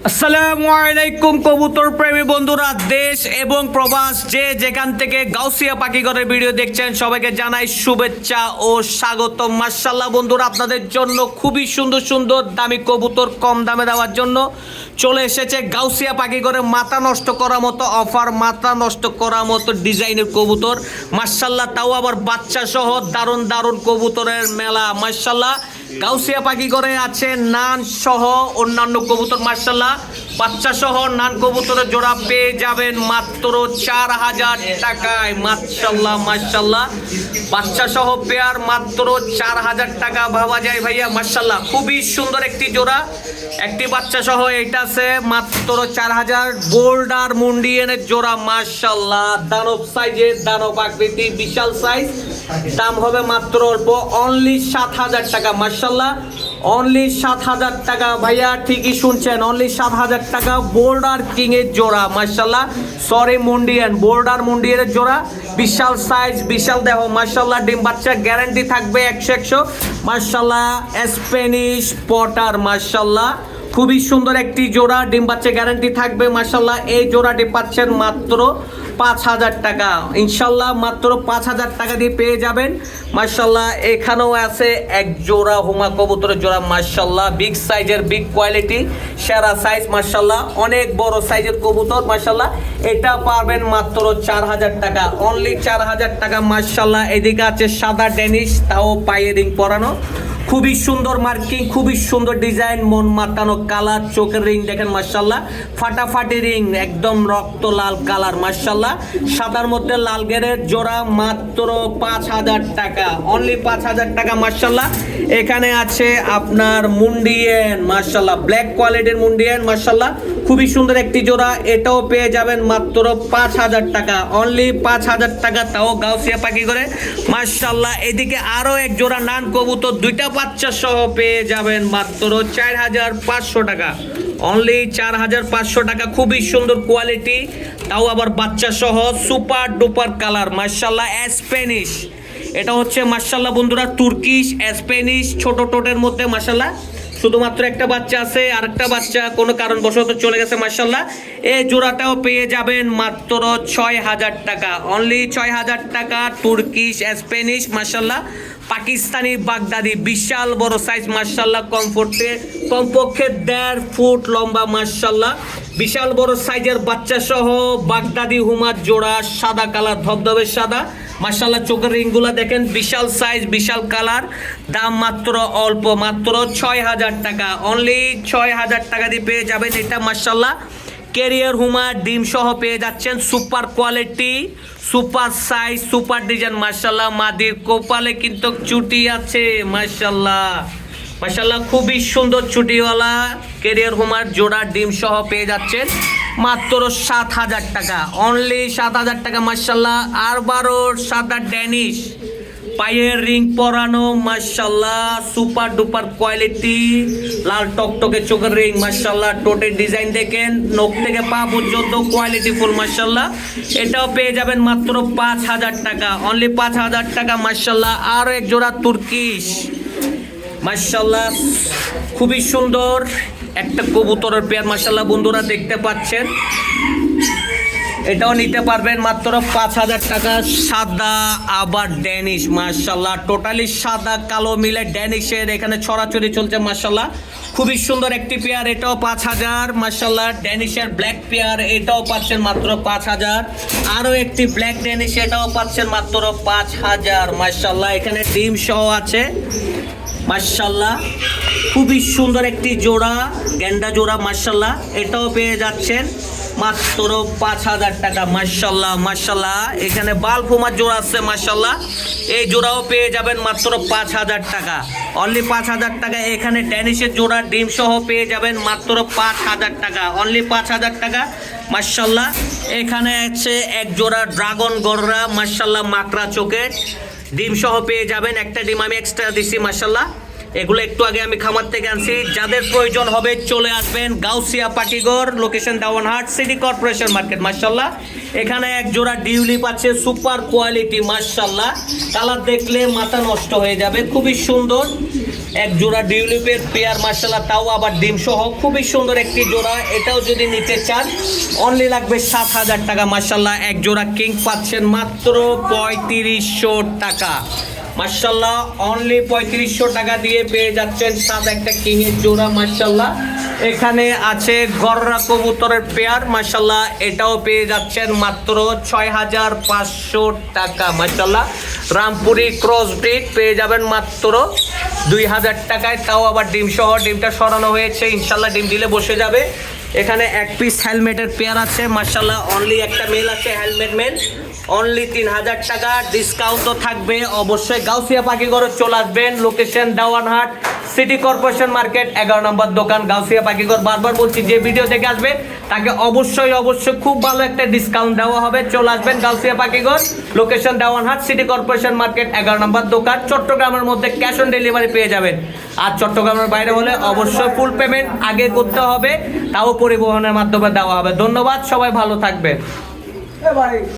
আসসালামু আলাইকুম কবুতর প্রেমী বন্ধুরা, দেশ এবং প্রবাস যে যেখান থেকে গাউসিয়া পাখিঘরের ভিডিও দেখছেন সবাইকে জানাই শুভেচ্ছা ও স্বাগত। মাশাআল্লাহ বন্ধুরা, আপনাদের জন্য খুবই সুন্দর সুন্দর দামি কবুতর কম দামে দেওয়ার জন্য চলে এসেছে গাউসিয়া পাখিঘরে। মাথা নষ্ট করার মতো অফার, মাথা নষ্ট করার মতো ডিজাইনের কবুতর মাশাআল্লাহ, তাও আবার বাচ্চা সহ দারুণ দারুণ কবুতরের মেলা মাশাআল্লাহ। গাউসিয়া পাখিঘরে আছে নান সহ অন্যান্য কবুতর মাশাআল্লাহ, বাচ্চা সহ নান কবুতরের জোড়া পেয়ে যাবেন মাত্র 4000 টাকায় মাশাআল্লাহ মাশাআল্লাহ। বাচ্চা সহ পেয়ার মাত্র 4000 টাকা, ভাবা যায় ভাইয়া মাশাআল্লাহ। খুবই সুন্দর একটি জোড়া, একটি বাচ্চা সহ এটা আছে মাত্র 4000। বোল্ডার মুন্ডিয়ানের জোড়া মাশাআল্লাহ, দানব সাইজের, দানব আকৃতি, বিশাল সাইজ। দাম হবে মাত্র অল্প, অনলি 7000 টাকা মাশাআল্লাহ, অনলি 7000 টাকা ভাইয়া, ঠিকই শুনছেন, অনলি 7000 টাকা। বোল্ডার কিং এর জোড়া মাশাআল্লাহ, সরি মুন্ডিয়ান, বোল্ডার মুন্ডিয়ানের জোড়া, বিশাল সাইজ, বিশাল দেহ মাশাআল্লাহ। ডিম বাচ্চা গ্যারান্টি থাকবে 100 মাশাআল্লাহ। স্প্যানিশ পটার মাশাআল্লাহ, খুবই সুন্দর একটি জোড়া, ডিম বাচ্চা গ্যারান্টি থাকবে মাশাআল্লাহ। এই জোড়াটি পাচ্ছেন মাত্র 5000 টাকা ইনশাল্লাহ, মাত্র 5000 টাকা দিয়ে পেয়ে যাবেন মাশাআল্লাহ। এখানেও আছে এক জোড়া হুমা কবুতরের জোড়া মাশাআল্লাহ, বিগ সাইজের, বিগ কোয়ালিটি, সেরা সাইজ মাশাআল্লাহ, অনেক বড় সাইজের কবুতর মাশাআল্লাহ। এটা পাবেন মাত্র 4000 টাকা, অনলি 4000 টাকা মাশাআল্লাহ। এদিকে আছে সাদা ডেনিশ, তাও পায়ে রিং পরানো, খুবই সুন্দর মার্কিং, খুবই সুন্দর ডিজাইন, মন মাতানো কালার, চোখের রিং দেখেন মাশাআল্লাহ, ফাটাফাটি রিং, একদম রক্ত লাল কালার মাশাআল্লাহ। সাদার মধ্যে লাল গেরের জোড়া মাত্র 5000 টাকা, অনলি 5000 টাকা মাশাআল্লাহ। এখানে আছে আপনার মুন্ডিয়ান মাশাআল্লাহ, ব্ল্যাক কোয়ালিটির মুন্ডিয়ান মাশাআল্লাহ, খুবই সুন্দর একটি জোড়া, এটাও পেয়ে যাবেন মাত্র 5000 টাকা, অনলি 5000 টাকা, তাও গাউসিয়া পাখিঘরে মাশাআল্লাহ। এদিকে আরো এক জোড়া নান কবুতর, দুইটা বাচ্চা সহ পেয়ে যাবেন মাত্র 4500 টাকা, অনলি 4500 টাকা। খুবই সুন্দর কোয়ালিটি, তাও আবার বাচ্চা সহ, সুপার ডুপার কালার মাশাআল্লাহ। স্প্যানিশ, এটা হচ্ছে মাশাআল্লাহ বন্ধুরা তুর্কিশ স্প্যানিশ, ছোট টোটের মধ্যে মাশাআল্লাহ। শুধুমাত্র একটা বাচ্চা আছে, আরেকটা বাচ্চা কোনো কারণবশত চলে গেছে মাশাআল্লাহ। এই জোড়াটাও পেয়ে যাবেন মাত্র 6000 টাকা, অনলি 6000 টাকা। তুর্কিশ স্প্যানিশ মাশাআল্লাহ, পাকিস্তানি বাগদাদি, বিশাল বড় সাইজ মাশাআল্লাহ, কমপক্ষে 1.5 ফুট লম্বা মাশাআল্লাহ, বিশাল বড় সাইজের বাচ্চা সহ বাগদাদি হুমার জোড়া, সাদা কালার, ধবধবে সাদা মাশাআল্লাহ। চোখের রিংগুলা দেখেন, বিশাল সাইজ, বিশাল কালার। দাম মাত্র অল্প, মাত্র 6000 টাকা, অনলি 6000 টাকা দিয়ে পেয়ে যাবেন এটা মাশাআল্লাহ। ক্যারিয়ার হুমা ডিম সহ পেয়ে যাচ্ছেন, super quality, super size, super design মাশাআল্লাহ। মাদির কপালে কিন্তু চুটি আছে মাশাআল্লাহ মাশাআল্লাহ, খুবই সুন্দর চুটিওয়ালা ক্যারিয়ার হুমার জোড়া ডিম সহ পেয়ে যাচ্ছেন মাত্র 7000 টাকা, অনলি 7000 টাকা মাশাআল্লাহ। আর 12 সাদা ড্যানিশ, পায়ের রিং পরানো মাশাআল্লাহ, সুপার ডুপার কোয়ালিটি, লাল টকটকে চোখের রিং মাশাআল্লাহ। টোটের ডিজাইন দেখেন, নখ থেকে পা পর্যন্ত কোয়ালিটি ফুল মাশাআল্লাহ। এটাও পেয়ে যাবেন মাত্র 5000 টাকা, অনলি 5000 টাকা মাশাআল্লাহ। আর এক জোড়া তুর্কিশ মাশাআল্লাহ, খুবই সুন্দর একটা কবুতরের পেয়ার মাশাআল্লাহ বন্ধুরা দেখতে পাচ্ছেন, এটাও নিতে পারবেন মাত্র 5000 টাকা। সাদা আবার ড্যানিশ মাশাআল্লাহ, টোটালি সাদা কালো মিলে ড্যানিশের এখানে ছড়াছড়ি চলছে মাশাআল্লাহ, খুবই সুন্দর একটি পেয়ার, এটাও 5000 মাশাআল্লাহ। ড্যানিশের ব্ল্যাক পেয়ার, এটাও পাচ্ছেন মাত্র 5000। আরও একটি ব্ল্যাক ড্যানিশ, এটাও পাচ্ছেন মাত্র 5000 মাশাআল্লাহ। এখানে ডিম সহ আছে মাশাআল্লাহ, খুবই সুন্দর একটি জোড়া, গেন্ডা জোড়া মাশাআল্লাহ, এটাও পেয়ে যাচ্ছেন মাত্র 5000 টাকা মাশাআল্লাহ মাশাআল্লাহ। এখানে বালফুমার জোড়া আছে মাশাআল্লাহ, এই জোড়াও পেয়ে যাবেন মাত্র 5000 টাকা, অনলি 5000 টাকা। এখানে ড্যানিশের জোড়া ডিম সহ পেয়ে যাবেন মাত্র 5000 টাকা, অনলি 5000 টাকা মাশাআল্লাহ। এখানে আছে এক জোড়া ড্রাগন গররা মাশাআল্লাহ, মাকড়া চোখের, ডিম সহ পেয়ে যাবেন, একটা ডিম আমি এক্সট্রা দিছি মাশাআল্লাহ। এগুলো একটু আগে আমি খামার থেকে আনছি, যাদের প্রয়োজন হবে চলে আসবেন Gausia Pakhighar, location Dewanhat, city corporation market মাশাআল্লাহ। এখানে এক জোড়া ডিউলিপ আছে, সুপার কোয়ালিটি মাশাআল্লাহ, কালার দেখলে মাথা নষ্ট হয়ে যাবে, খুবই সুন্দর এক জোড়া ডিউলিপের পেয়ার মাশাআল্লাহ, তাও আবার ডিম সহ খুবই সুন্দর একটি জোড়া। এটাও যদি নিতে চান অনলি লাগবে 7,000 টাকা। মাশাআল্লাহ এক জোড়া কিং পাচ্ছেন মাত্র 3500 টাকা। মাশাআল্লাহ অনলি 3500 টাকা দিয়ে পেয়ে যাচ্ছেন সাদা একটা কিং এর জোড়া। মাশাআল্লাহ এখানে আছে গররা কবুতরের পেয়ার, মাশাআল্লাহ এটাও পেয়ে যাচ্ছেন মাত্র 6500 টাকা। মাশাআল্লাহ রামপুরি ক্রস ব্রিড পেয়ে যাবেন মাত্র 2000 টাকায়, তাও আবার ডিম সহ। ডিমটা সরানো হয়েছে, ইনশাআল্লাহ ডিম দিলে বসে যাবে। এখানে এক পিস হেলমেটের পেয়ার আছে, মাশাআল্লাহ অনলি একটা মেল আছে হেলমেট মেল, অনলি 3000 টাকা। ডিসকাউন্ট তো থাকবে অবশ্যই। গাউসিয়া পাখিঘরে চলে আসবেন, location Dewanhat city corporation market 11 নম্বর দোকান গাউসিয়া পাখিঘর। বারবার বলছি যে ভিডিও দেখে আসবে তাকে অবশ্যই খুব ভালো একটা ডিসকাউন্ট দেওয়া হবে। চলে আসবেন Gausia Pakhighar, location Dewanhat city corporation market 11 নম্বর দোকান। চট্টগ্রামের মধ্যে ক্যাশ অন ডেলিভারি পেয়ে যাবেন, আর চট্টগ্রামের বাইরে হলে অবশ্যই ফুল পেমেন্ট আগে করতে হবে, তাও পরিবহনের মাধ্যমে দেওয়া হবে। ধন্যবাদ, সবাই ভালো থাকবেন।